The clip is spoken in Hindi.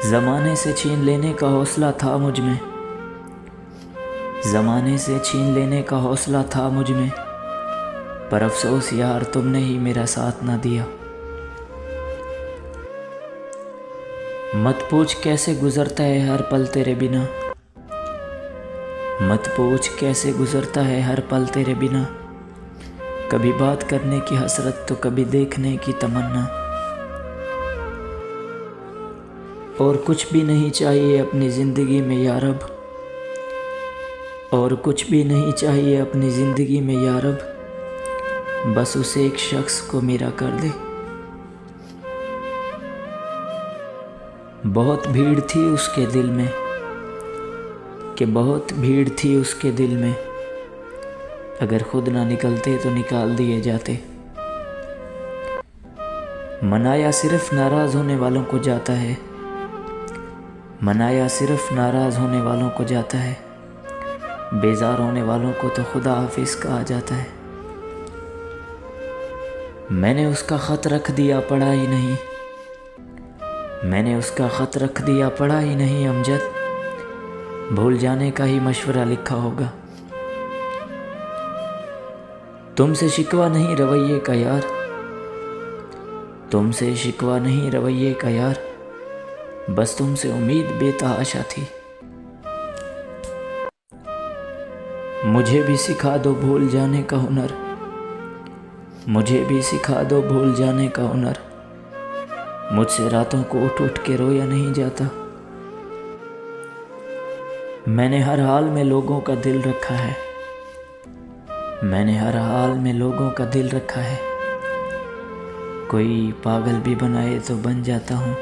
ज़माने से छीन लेने का हौसला था मुझ में, ज़माने से छीन लेने का हौसला था मुझ में, पर अफसोस यार तुमने ही मेरा साथ ना दिया। मत पूछ कैसे गुजरता है हर पल तेरे बिना, मत पूछ कैसे गुजरता है हर पल तेरे बिना। कभी बात करने की हसरत तो कभी देखने की तमन्ना। और कुछ भी नहीं चाहिए अपनी ज़िंदगी में यार अब, और कुछ भी नहीं चाहिए अपनी ज़िंदगी में यार अब, बस उसे एक शख्स को मेरा कर दे। बहुत भीड़ थी उसके दिल में, कि बहुत भीड़ थी उसके दिल में, अगर खुद ना निकलते तो निकाल दिए जाते। मनाया सिर्फ नाराज़ होने वालों को जाता है, मनाया सिर्फ नाराज़ होने वालों को जाता है, बेजार होने वालों को तो खुदा हाफिज़ कहा जाता है। मैंने उसका ख़त रख दिया पढ़ा ही नहीं, मैंने उसका ख़त रख दिया पढ़ा ही नहीं अमजद, भूल जाने का ही मशवरा लिखा होगा। तुमसे शिकवा नहीं रवैये का यार, तुमसे शिकवा नहीं रवैये का यार, बस तुमसे उम्मीद बेतहाशा थी। मुझे भी सिखा दो भूल जाने का हुनर, मुझे भी सिखा दो भूल जाने का हुनर, मुझसे रातों को उठ उठ के रोया नहीं जाता। मैंने हर हाल में लोगों का दिल रखा है, मैंने हर हाल में लोगों का दिल रखा है, कोई पागल भी बनाए तो बन जाता हूँ।